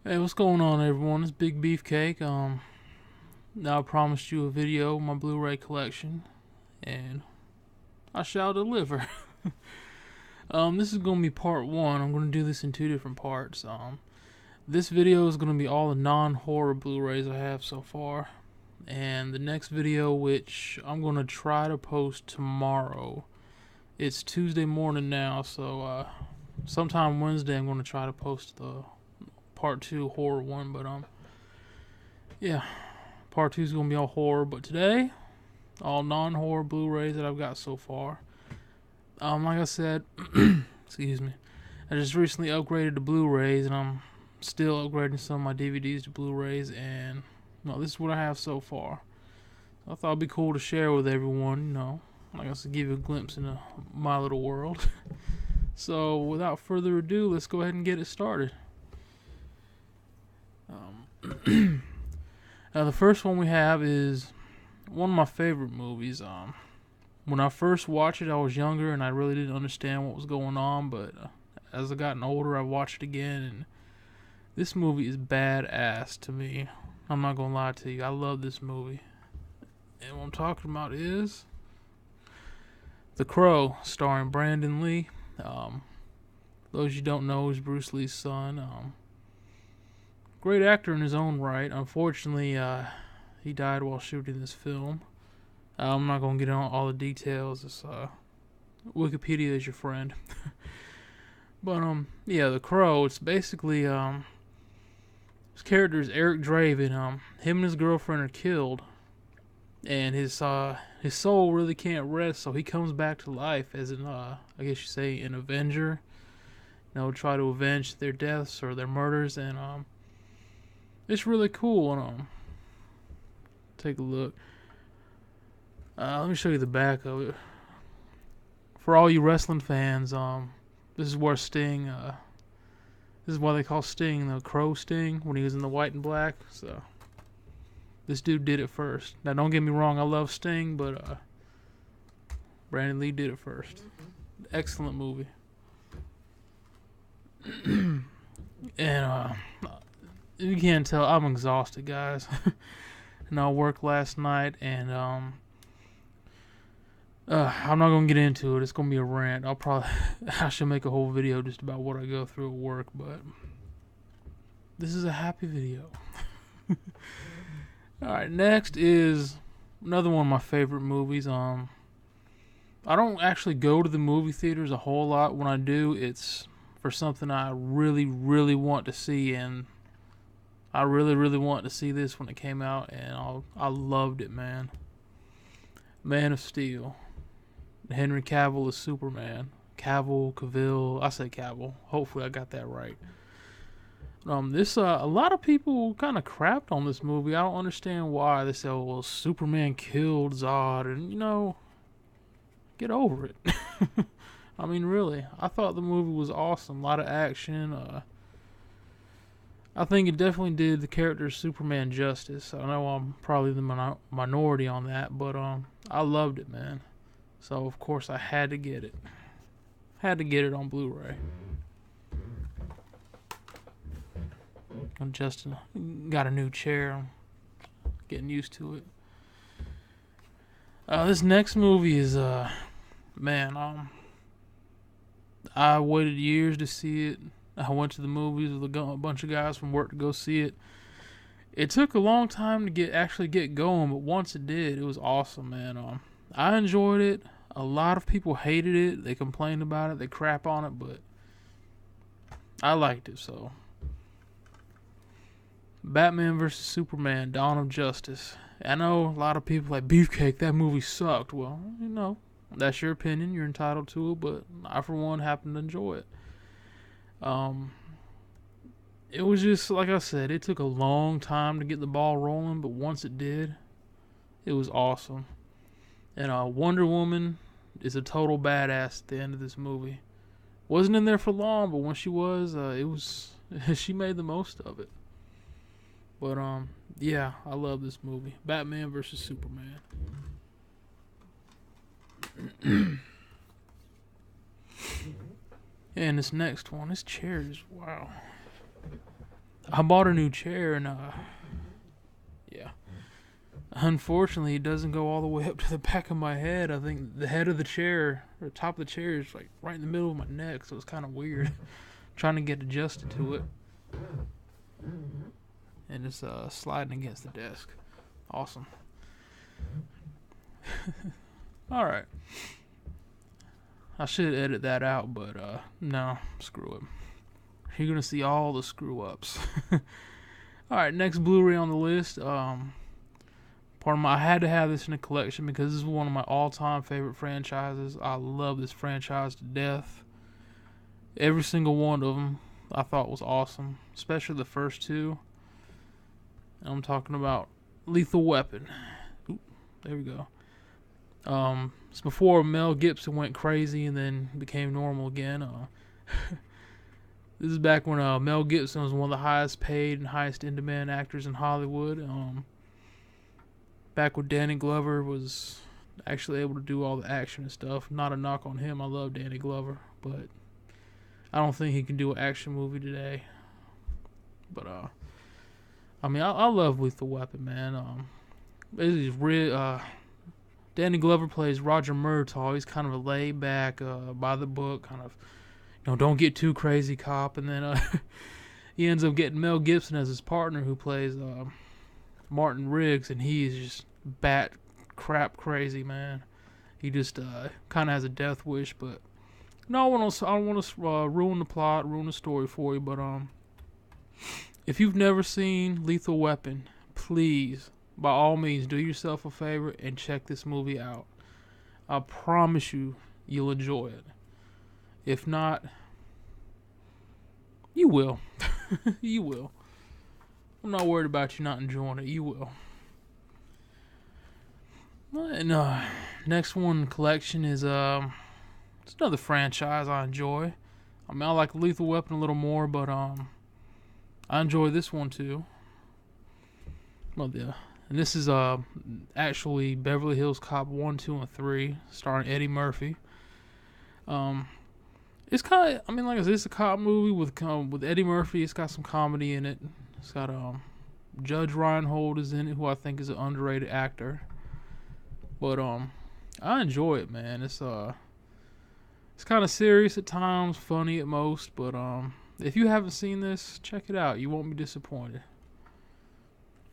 Hey, what's going on, everyone? It's Big Beefcake. Now I promised you a video of my Blu-ray collection, and I shall deliver. This is gonna be part one. I'm gonna do this in two different parts. This video is gonna be all the non-horror Blu-rays I have so far, and the next video, which I'm gonna try to post tomorrow. It's Tuesday morning now, so sometime Wednesday I'm gonna try to post the part two horror one, but yeah, part two is gonna be all horror, but today all non-horror Blu-rays that I've got so far. Like I said, excuse me, I just recently upgraded to Blu-rays, and I'm still upgrading some of my DVDs to Blu-rays, and this is what I have so far. I thought it'd be cool to share with everyone, like I said, give you a glimpse into my little world. So without further ado, let's go ahead and get it started. Now the first one we have is one of my favorite movies. When I first watched it, I was younger and I really didn't understand what was going on. But as I gotten older, I watched it again, and this movie is badass to me. I'm not gonna lie to you. I love this movie, and what I'm talking about is The Crow, starring Brandon Lee. Those you don't know is Bruce Lee's son. Great actor in his own right. Unfortunately, he died while shooting this film. I'm not gonna get on all the details. It's Wikipedia is your friend. But yeah, The Crow. It's basically his character is Eric Draven. Him and his girlfriend are killed, and his soul really can't rest. So he comes back to life as an I guess you say an avenger. Try to avenge their deaths or their murders, and it's really cool. And take a look. Let me show you the back of it. For all you wrestling fans, this is where Sting, this is why they call Sting the Crow Sting when he was in the white and black. So this dude did it first. Now don't get me wrong, I love Sting, but Brandon Lee did it first. Excellent movie. And you can't tell I'm exhausted, guys. And I worked last night, and I'm not gonna get into it. It's gonna be a rant. I should make a whole video just about what I go through at work, but this is a happy video. Alright, next is another one of my favorite movies. I don't actually go to the movie theaters a whole lot. When I do, it's for something I really, really want to see, and I really, really wanted to see this when it came out, and I loved it, man. Man of Steel. Henry Cavill is Superman. Cavill. I say Cavill. Hopefully I got that right. This a lot of people kind of crapped on this movie. I don't understand why. They say, "Oh, well, Superman killed Zod," and get over it. I mean, really, I thought the movie was awesome. A lot of action. I think it definitely did the character of Superman justice. I know I'm probably the minority on that, but I loved it, man. So of course I had to get it. Had to get it on Blu-ray. I'm just got a new chair. I'm getting used to it. This next movie is man. I waited years to see it. I went to the movies with a bunch of guys from work to go see it. It took a long time to actually get going, but once it did, it was awesome, man. I enjoyed it. A lot of people hated it. They complained about it. They crap on it, but I liked it. So, Batman vs Superman: Dawn of Justice. I know a lot of people like Beefcake. That movie sucked. Well, that's your opinion. You're entitled to it, but I, for one, happen to enjoy it. It was just like I said. It took a long time to get the ball rolling, but once it did, it was awesome. And Wonder Woman is a total badass at the end of this movie. Wasn't in there for long, but when she was, it was she made the most of it. But yeah, I love this movie, Batman vs Superman. And this next one, this chair is wow. I bought a new chair and yeah. Unfortunately, it doesn't go all the way up to the back of my head. I think the head of the chair, or the top of the chair, is like right in the middle of my neck, so it's kind of weird. Trying to get adjusted to it. And it's sliding against the desk. Awesome. Alright. I should edit that out, but no, screw it. You're gonna see all the screw ups. Alright, next Blu-ray on the list. I had to have this in a collection because this is one of my all-time favorite franchises. I love this franchise to death. Every single one of them I thought was awesome, especially the first two. And I'm talking about Lethal Weapon. Oop, there we go. It's before Mel Gibson went crazy and then became normal again. This is back when Mel Gibson was one of the highest paid and highest in-demand actors in Hollywood. Back when Danny Glover was actually able to do all the action and stuff. Not a knock on him. I love Danny Glover, but I don't think he can do an action movie today. But I mean, I love Lethal Weapon, man. Danny Glover plays Roger Murtaugh. He's kind of a laid back, by the book, kind of, don't get too crazy cop. And then he ends up getting Mel Gibson as his partner, who plays Martin Riggs, and he is just bat crap crazy, man. He just kind of has a death wish, but no, I don't want to ruin the plot, ruin the story for you. But if you've never seen Lethal Weapon, please, by all means, do yourself a favor and check this movie out. I promise you'll enjoy it. If not, you will. You will. I'm not worried about you not enjoying it. You will. And next one in the collection is it's another franchise I enjoy. I mean, I like Lethal Weapon a little more, but I enjoy this one too. Well, yeah. And this is actually Beverly Hills Cop 1, 2, and 3, starring Eddie Murphy. It's kind of, I mean, like I said, it's a cop movie with Eddie Murphy. It's got some comedy in it. It's got Judge Reinhold is in it, who I think is an underrated actor. But I enjoy it, man. It's kind of serious at times, funny at most. But if you haven't seen this, check it out. You won't be disappointed.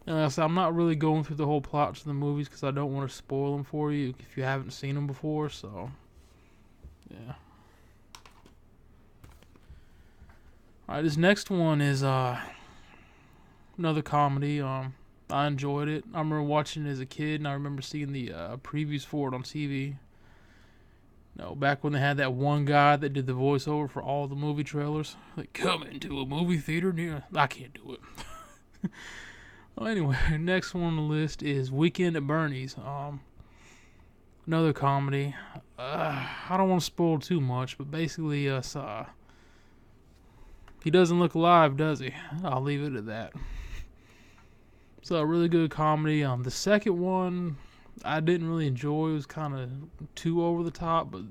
And like I said, I'm not really going through the whole plots of the movies because I don't want to spoil them for you if you haven't seen them before. So, yeah. Alright, this next one is another comedy. I enjoyed it. I remember watching it as a kid, and I remember seeing the previews for it on TV. Back when they had that one guy that did the voiceover for all the movie trailers. Like, come into a movie theater near... I can't do it. Well, anyway, next one on the list is Weekend at Bernie's. Another comedy. I don't want to spoil too much, but basically, he doesn't look alive, does he? I'll leave it at that. So, a really good comedy. The second one, I didn't really enjoy. It was kind of too over the top, but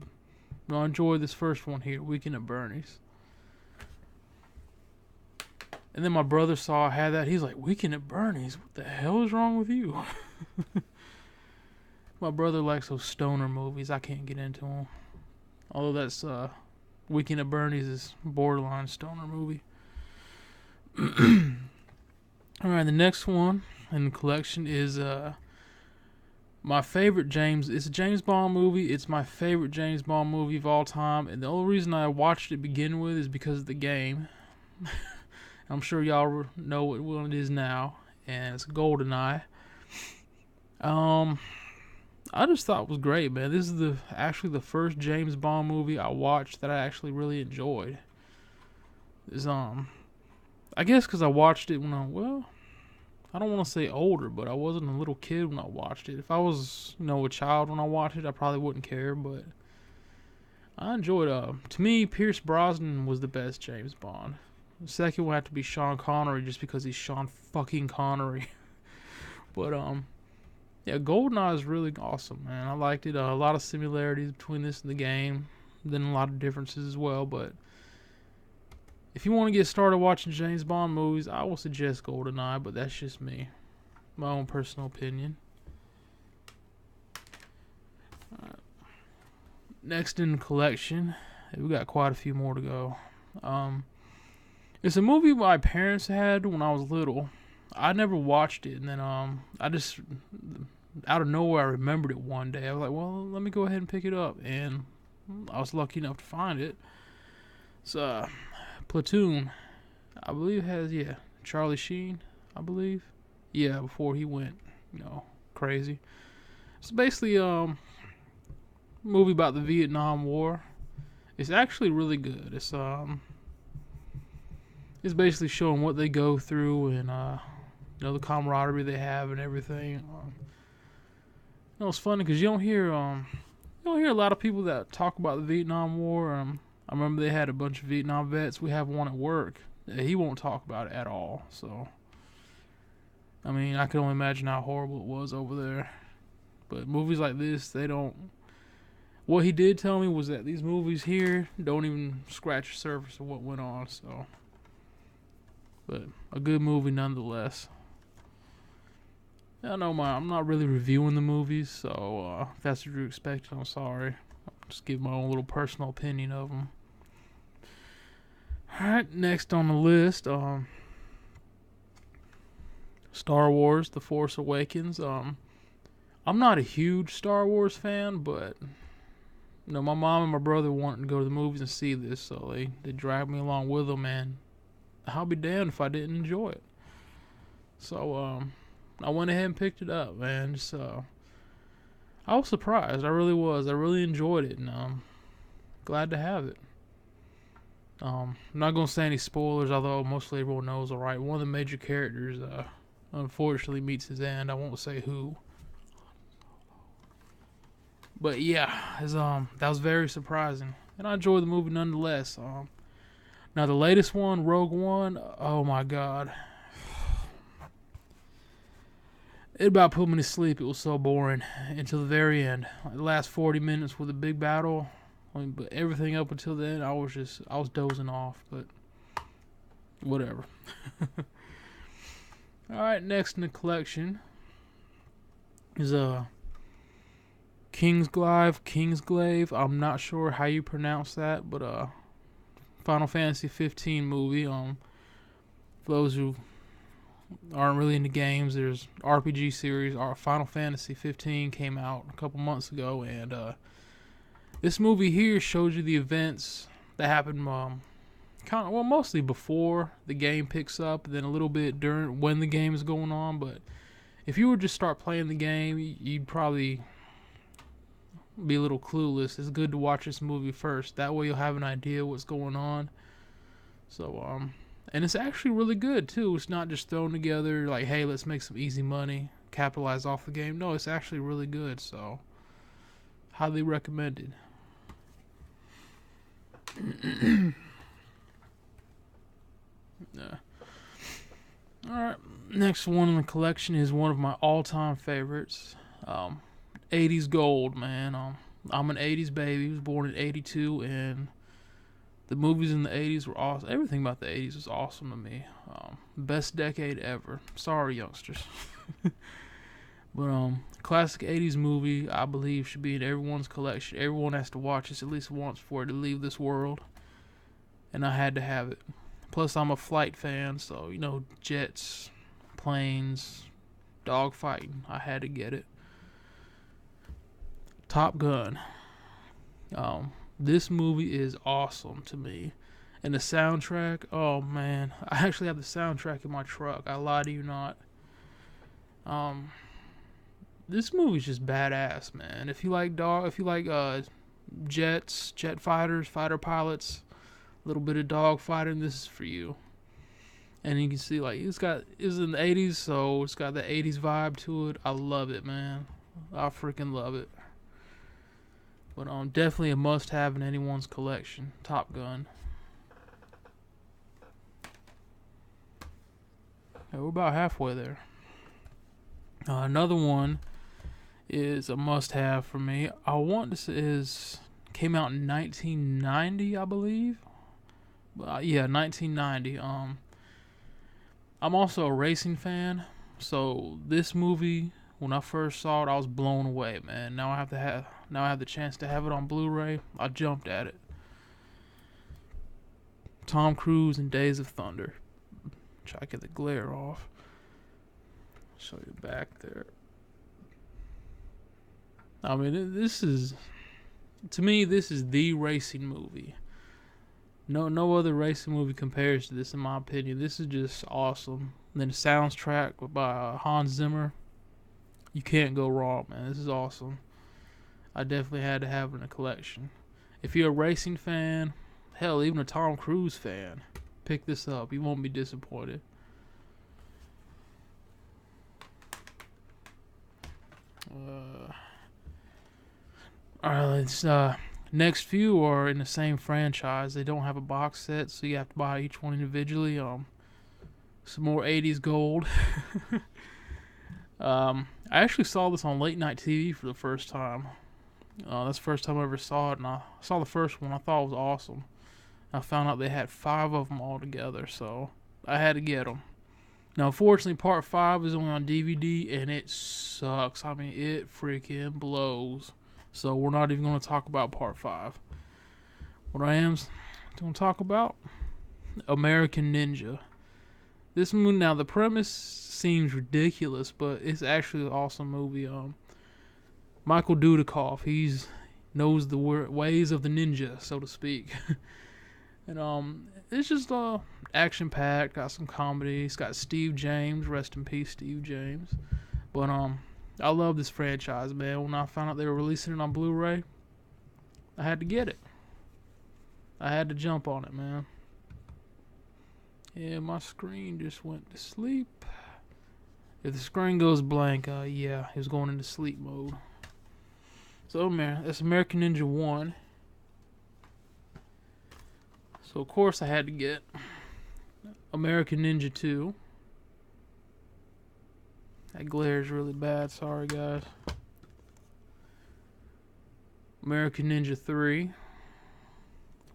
I enjoyed this first one here, Weekend at Bernie's. And then my brother saw I had that. He's like, Weekend at Bernie's? What the hell is wrong with you? My brother likes those stoner movies. I can't get into them. Although that's Weekend at Bernie's is borderline stoner movie. Alright, the next one in the collection is my favorite James. It's a James Bond movie. It's my favorite James Bond movie of all time. And the only reason I watched it to begin with is because of the game. I'm sure y'all know what one it is now. And it's GoldenEye. I just thought it was great, man. This is actually the first James Bond movie I watched that I actually really enjoyed. It's, I guess because I watched it when I don't want to say older, but I wasn't a little kid when I watched it. If I was, a child when I watched it, I probably wouldn't care, but I enjoyed it. To me, Pierce Brosnan was the best James Bond. The second would have to be Sean Connery, just because he's Sean fucking Connery. But, yeah, GoldenEye is really awesome, man. I liked it. A lot of similarities between this and the game. Then a lot of differences as well, but if you want to get started watching James Bond movies, I will suggest GoldenEye, but that's just me. My own personal opinion. Next in the collection, we got quite a few more to go. It's a movie my parents had when I was little. I never watched it, and then I just out of nowhere I remembered it one day. I was like, well, let me go ahead and pick it up, and I was lucky enough to find it. It's Platoon. I believe it has Charlie Sheen. I believe before he went crazy. It's basically a movie about the Vietnam War. It's actually really good. It's basically showing what they go through and the camaraderie they have and everything. It's funny because you don't hear a lot of people that talk about the Vietnam War. I remember they had a bunch of Vietnam vets. We have one at work. He won't talk about it at all. So, I mean, I can only imagine how horrible it was over there. But movies like this, they don't. What he did tell me was that these movies here don't even scratch the surface of what went on. So, but a good movie nonetheless. I know I'm not really reviewing the movies, so if that's what you're expecting, I'm sorry. I'll just give my own little personal opinion of them. Alright, next on the list, Star Wars, The Force Awakens. I'm not a huge Star Wars fan, but my mom and my brother wanted to go to the movies and see this, so they dragged me along with them, and I'll be damned if I didn't enjoy it. So, I went ahead and picked it up, man. I was surprised. I really was. I really enjoyed it, and glad to have it. I'm not going to say any spoilers, although mostly everyone knows, alright. One of the major characters, unfortunately, meets his end. I won't say who. But yeah, that was very surprising. And I enjoyed the movie nonetheless. Now, the latest one, Rogue One, oh my god. It about put me to sleep. It was so boring until the very end. The last 40 minutes with a big battle. But everything up until then, I was dozing off. But whatever. Alright, next in the collection is Kingsglaive. I'm not sure how you pronounce that, but Final Fantasy 15 movie. For those who aren't really into games, there's RPG series. Our Final Fantasy 15 came out a couple months ago, and this movie here shows you the events that happened mostly before the game picks up, then a little bit during when the game is going on. But if you were just start playing the game, you'd probably be a little clueless. It's good to watch this movie first. That way you'll have an idea what's going on. So and it's actually really good too. It's not just thrown together like, hey, let's make some easy money, capitalize off the game. No, it's actually really good. So highly recommended. Alright, next one in the collection is one of my all-time favorites. 80s gold, man. I'm an 80s baby. I was born in 82, and the movies in the 80s were awesome. Everything about the 80s was awesome to me. Best decade ever. Sorry, youngsters. But classic 80s movie, I believe, should be in everyone's collection. Everyone has to watch this at least once before to leave this world. And I had to have it. Plus, I'm a flight fan, so, jets, planes, dogfighting. I had to get it. Top Gun. This movie is awesome to me. And the soundtrack, oh man. I actually have the soundtrack in my truck. I lie to you not. This movie's just badass, man. If you like jets, jet fighters, fighter pilots, a little bit of dogfighting, this is for you. And you can see, it's in the 80s, so it's got the 80s vibe to it. I love it, man. I freaking love it. But definitely a must-have in anyone's collection. Top Gun. Okay, we're about halfway there. Another one is a must-have for me. Came out in 1990, I believe. Yeah, 1990. I'm also a racing fan, so this movie, when I first saw it, I was blown away, man. Now I have the chance to have it on Blu-ray. I jumped at it. Tom Cruise in Days of Thunder. Try to get the glare off. Show you back there. I mean, this is, to me, this is the racing movie. No other racing movie compares to this, in my opinion. This is just awesome. And then the soundtrack by Hans Zimmer. You can't go wrong, man. This is awesome. I definitely had to have it in a collection. If you're a racing fan, hell, even a Tom Cruise fan, pick this up. You won't be disappointed. Alright, let's next few are in the same franchise. They don't have a box set, so you have to buy each one individually. Some more 80s gold. I actually saw this on late night TV for the first time. That's the first time I ever saw it, and I saw the first one. I thought it was awesome. I found out they had 5 of them all together, so I had to get them. Now, unfortunately, part 5 is only on DVD, and it sucks. I mean, it freaking blows. So we're not even going to talk about part 5. What I am going to talk about, American Ninja. This movie, now the premise seems ridiculous, but it's actually an awesome movie. Michael Dudikoff, he knows the ways of the ninja, so to speak. And it's just action packed, got some comedy. It's got Steve James, rest in peace, Steve James. But I love this franchise, man. When I found out they were releasing it on Blu-ray, I had to get it. I had to jump on it, man. Yeah, my screen just went to sleep. If the screen goes blank, yeah, it was going into sleep mode. So, man, that's American Ninja 1. So, of course, I had to get American Ninja 2. That glare is really bad. Sorry, guys. American Ninja 3,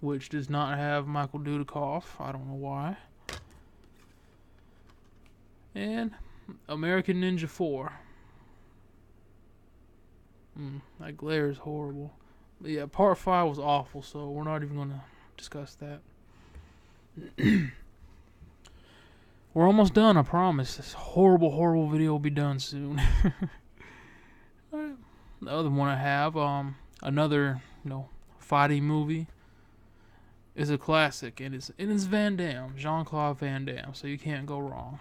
which does not have Michael Dudikoff. I don't know why. And American Ninja 4. That glare is horrible. But yeah, part 5 was awful, so we're not even going to discuss that. We're almost done, I promise. This horrible video will be done soon. Right. The other one I have, another, fighting movie, is a classic, and it's Van Damme, Jean-Claude Van Damme, so you can't go wrong.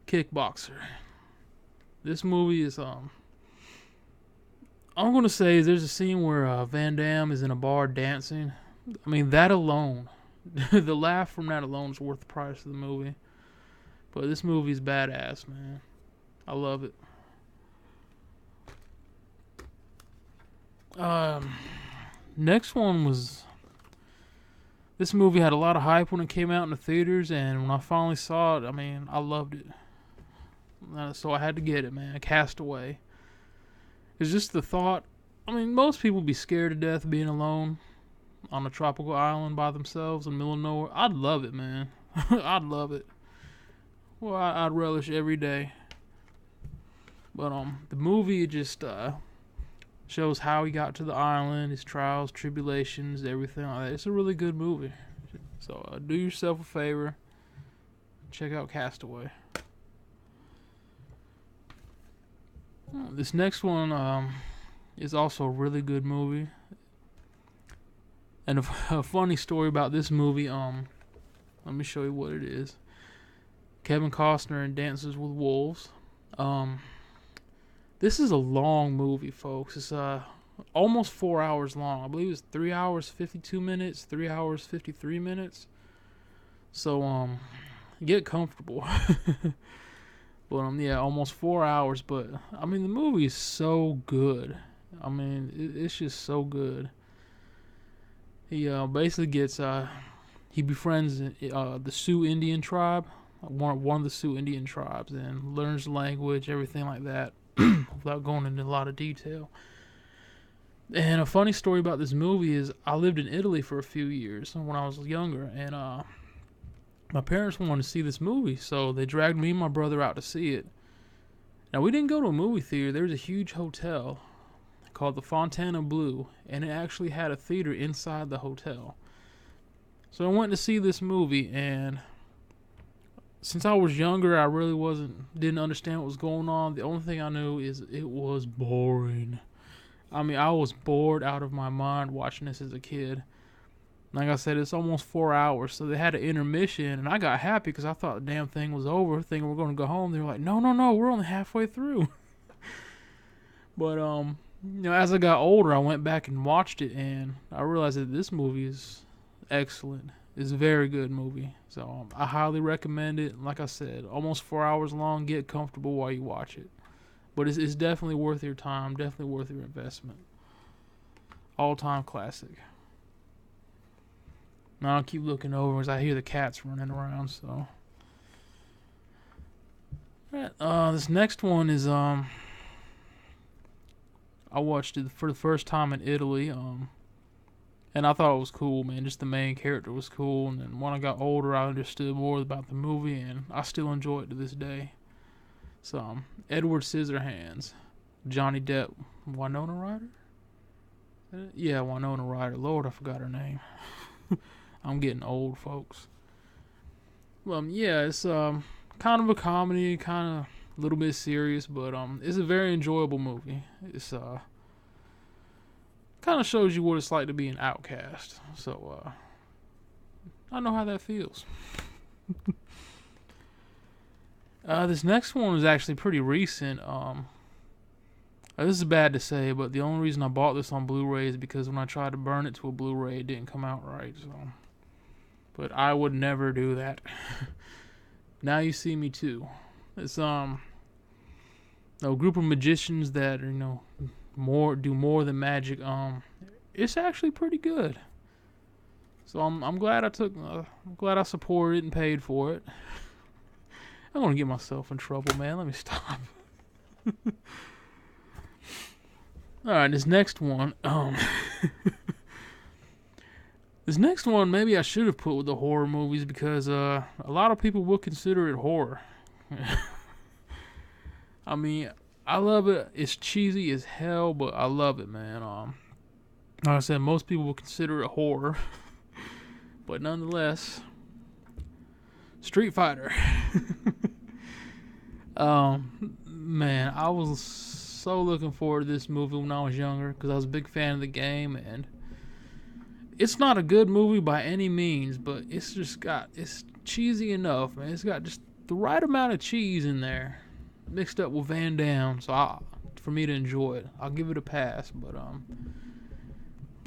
Kickboxer. This movie is, I'm going to say there's a scene where Van Damme is in a bar dancing. I mean, that alone, the laugh from that alone is worth the price of the movie. But this movie is badass, man. I love it. Next one was, this movie had a lot of hype when it came out in the theaters, and when I finally saw it, I mean, I loved it. So I had to get it, man. Castaway. It's just the thought, I mean, most people be scared to death being alone on a tropical island by themselves in the middle of nowhere. I'd love it, man. I'd love it. Well, I'd relish every day. But the movie just shows how he got to the island, his trials, tribulations, everything like that. It's a really good movie. So do yourself a favor, check out Castaway. This next one is also a really good movie. And a funny story about this movie, let me show you what it is. Kevin Costner in Dances with Wolves. This is a long movie, folks. It's almost 4 hours long. I believe it's 3 hours 52 minutes, 3 hours 53 minutes. So get comfortable. But yeah, almost 4 hours. But I mean, the movie is so good. I mean, it's just so good. He basically gets he befriends the Sioux Indian tribe, one of the Sioux Indian tribes, and learns the language, everything like that, without going into a lot of detail. And a funny story about this movie is I lived in Italy for a few years when I was younger, and my parents wanted to see this movie, so they dragged me and my brother out to see it. Now, we didn't go to a movie theater. There was a huge hotel called the Fontana Blue, and it actually had a theater inside the hotel. So I went to see this movie, and since I was younger, I really didn't understand what was going on. The only thing I knew is it was boring. I mean, I was bored out of my mind watching this as a kid. Like I said, it's almost 4 hours, so they had an intermission, and I got happy because I thought the damn thing was over, thinking we're going to go home. They were like, no, we're only halfway through. But, as I got older, I went back and watched it, and I realized that this movie is excellent. It's a very good movie. So, I highly recommend it. Like I said, almost 4 hours long. Get comfortable while you watch it. But it's definitely worth your time, definitely worth your investment. All-time classic. Now I'll keep looking over as I hear the cats running around, so. Alright, this next one is, I watched it for the first time in Italy, and I thought it was cool, man. Just the main character was cool, and then when I got older, I understood more about the movie, and I still enjoy it to this day. So, Edward Scissorhands, Johnny Depp, Winona Ryder? Yeah, Winona Ryder. Lord, I forgot her name. I'm getting old, folks. Well, yeah, it's kind of a comedy, kind of a little bit serious, but it's a very enjoyable movie. It's kind of shows you what it's like to be an outcast. So I know how that feels. This next one was actually pretty recent. This is bad to say, but the only reason I bought this on Blu-ray is because when I tried to burn it to a Blu-ray, it didn't come out right. So, but I would never do that. Now You See Me Too. It's a group of magicians that do more than magic. It's actually pretty good. So I'm glad I'm glad I supported it and paid for it. I'm gonna get myself in trouble, man. Let me stop. Alright, this next one, this next one maybe I should have put with the horror movies because a lot of people will consider it horror. I mean, I love it. It's cheesy as hell, but I love it, man. Like I said, most people will consider it horror, but nonetheless, Street Fighter. Man, I was so looking forward to this movie when I was younger because I was a big fan of the game, and it's not a good movie by any means, but it's cheesy enough, man. It's got just the right amount of cheese in there, mixed up with Van Damme, so for me to enjoy it, I'll give it a pass. But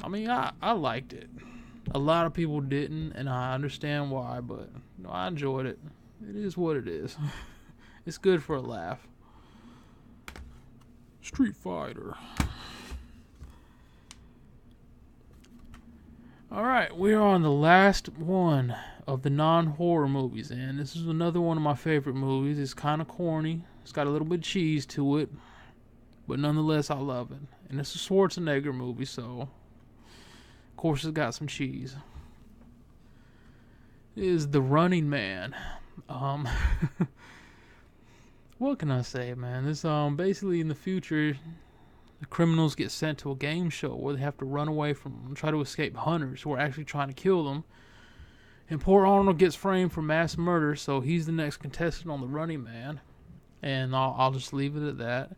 I mean, I liked it. A lot of people didn't, and I understand why, but I enjoyed it. It is what it is. It's good for a laugh. Street Fighter. Alright, we're on the last one of the non-horror movies, and this is another one of my favorite movies. It's kind of corny. It's got a little bit of cheese to it, but nonetheless, I love it. And it's a Schwarzenegger movie, so of course it's got some cheese. It is The Running Man. What can I say, man? This basically in the future, the criminals get sent to a game show where they have to run away from, try to escape hunters who are actually trying to kill them. And poor Arnold gets framed for mass murder, so he's the next contestant on The Running Man. And I'll just leave it at that.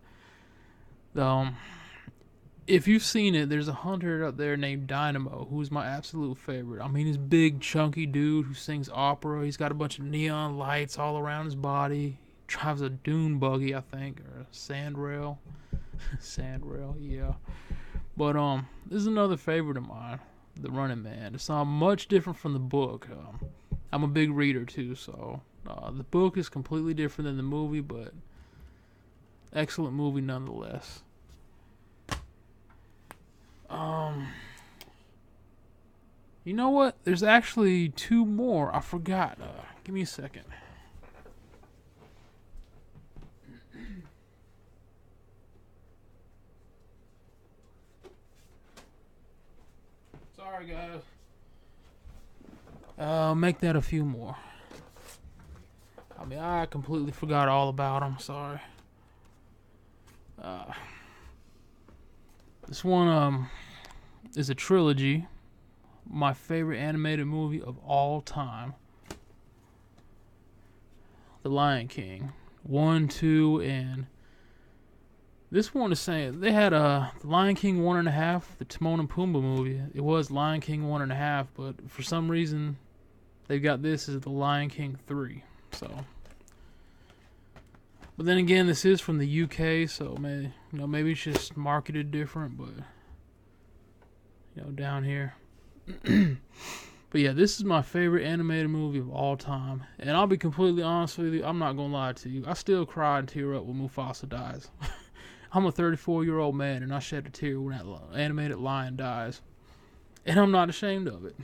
If you've seen it, there's a hunter up there named Dynamo, who's my absolute favorite. I mean, he's big, chunky dude who sings opera. He's got a bunch of neon lights all around his body. Drives a dune buggy, I think, or a sandrail. Sandrail, yeah. But this is another favorite of mine, The Running Man. It's much different from the book. I'm a big reader too, so the book is completely different than the movie, but excellent movie nonetheless. You know what? There's actually two more. I forgot. Give me a second. Sorry, guys. Make that a few more. I mean, I completely forgot all about them. Sorry. This one is a trilogy. My favorite animated movie of all time. The Lion King. 1, 2, and this one is saying they had The Lion King 1.5, the Timon and Pumbaa movie. It was Lion King 1.5, but for some reason they've got this as The Lion King 3. So, but then again, this is from the UK, so maybe it's just marketed different. But down here. But yeah, this is my favorite animated movie of all time. And I'll be completely honest with you, I'm not going to lie to you. I still cry and tear up when Mufasa dies. I'm a 34-year-old man, and I shed a tear when that animated lion dies. And I'm not ashamed of it.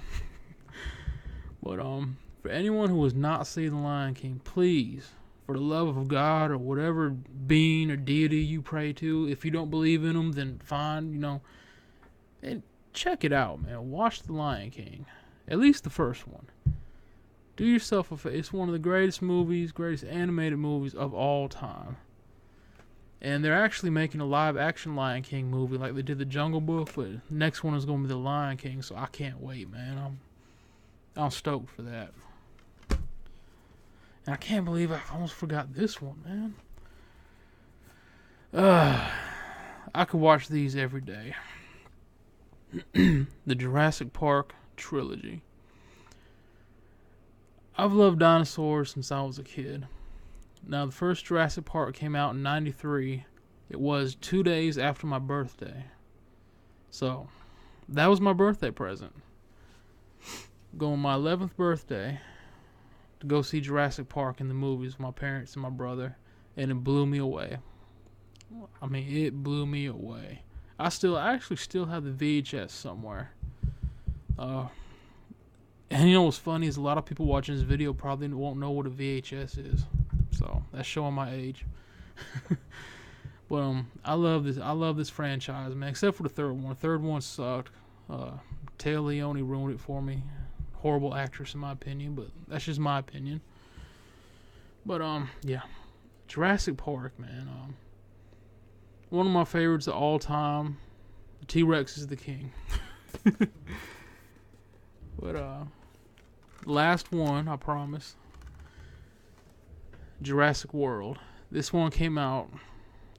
But for anyone who has not seen The Lion King, please, for the love of God or whatever being or deity you pray to, if you don't believe in them, then fine, and check it out, man. Watch The Lion King. At least the first one. Do yourself a favor. It's one of the greatest animated movies of all time. And they're actually making a live-action Lion King movie like they did The Jungle Book, but next one is going to be The Lion King, so I can't wait, man. I'm stoked for that. And I can't believe I almost forgot this one, man. I could watch these every day. The Jurassic Park trilogy. I've loved dinosaurs since I was a kid. Now, the first Jurassic Park came out in '93. It was 2 days after my birthday. So, that was my birthday present. Going my 11th birthday to go see Jurassic Park in the movies with my parents and my brother, and it blew me away. I mean, it blew me away. I actually still have the VHS somewhere. And what's funny is a lot of people watching this video probably won't know what a VHS is. So that's showing my age. But I love this franchise, man. Except for the third one. The third one sucked. Taya Leone ruined it for me. Horrible actress in my opinion, but that's just my opinion. But yeah, Jurassic Park, man. One of my favorites of all time. The T-Rex is the king. But last one, I promise. Jurassic World. This one came out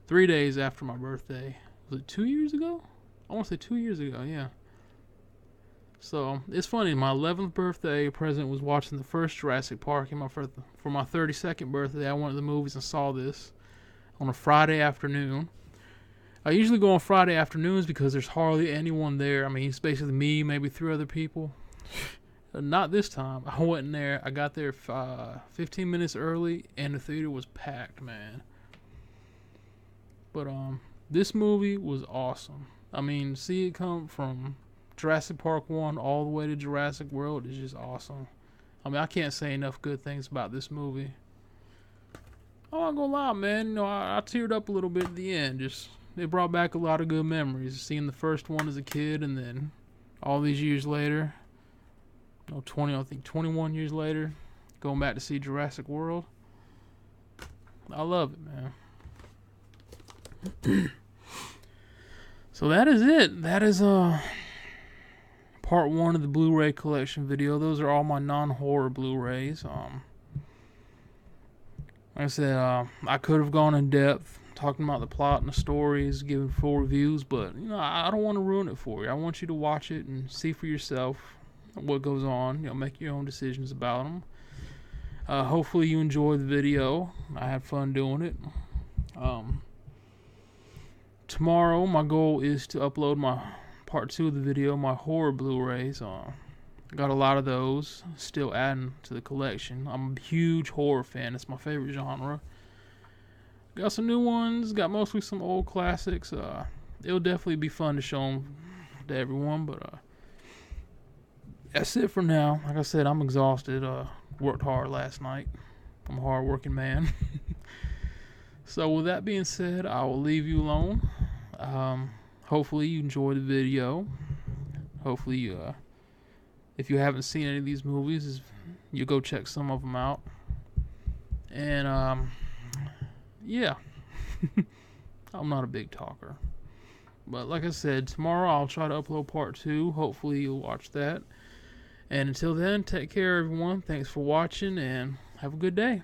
3 days after my birthday. Was it 2 years ago? I want to say 2 years ago, yeah. So, it's funny. My 11th birthday present was watching the first Jurassic Park. And for my 32nd birthday, I went to the movies and saw this on a Friday afternoon. I usually go on Friday afternoons because there's hardly anyone there. I mean, it's basically me, maybe 3 other people. Not this time. I went in there. I got there 15 minutes early, and the theater was packed, man. But this movie was awesome. I mean, see it come from Jurassic Park 1 all the way to Jurassic World is just awesome. I mean, I can't say enough good things about this movie. I'm not gonna lie, man. I teared up a little bit at the end. It brought back a lot of good memories. Seeing the first one as a kid, and then all these years later, 21 years later, going back to see Jurassic World. I love it, man. So that is it. That is part 1 of the Blu-ray collection video. Those are all my non-horror Blu-rays. Like I said, I could have gone in depth talking about the plot and the stories, giving full reviews, but I don't want to ruin it for you. I want you to watch it and see for yourself what goes on. Make your own decisions about them. Hopefully you enjoyed the video. I had fun doing it. Tomorrow, my goal is to upload my part 2 of the video, my horror Blu-rays. Got a lot of those, still adding to the collection. I'm a huge horror fan. It's my favorite genre. Got some new ones, got mostly some old classics. It'll definitely be fun to show them to everyone, but that's it for now. Like I said, I'm exhausted. Worked hard last night. I'm a hard-working man. So with that being said, I will leave you alone. Hopefully you enjoyed the video. Hopefully, if you haven't seen any of these movies, you go check some of them out. And yeah, I'm not a big talker, but like I said, tomorrow I'll try to upload part 2. Hopefully you'll watch that. And until then, take care, everyone. Thanks for watching, and have a good day.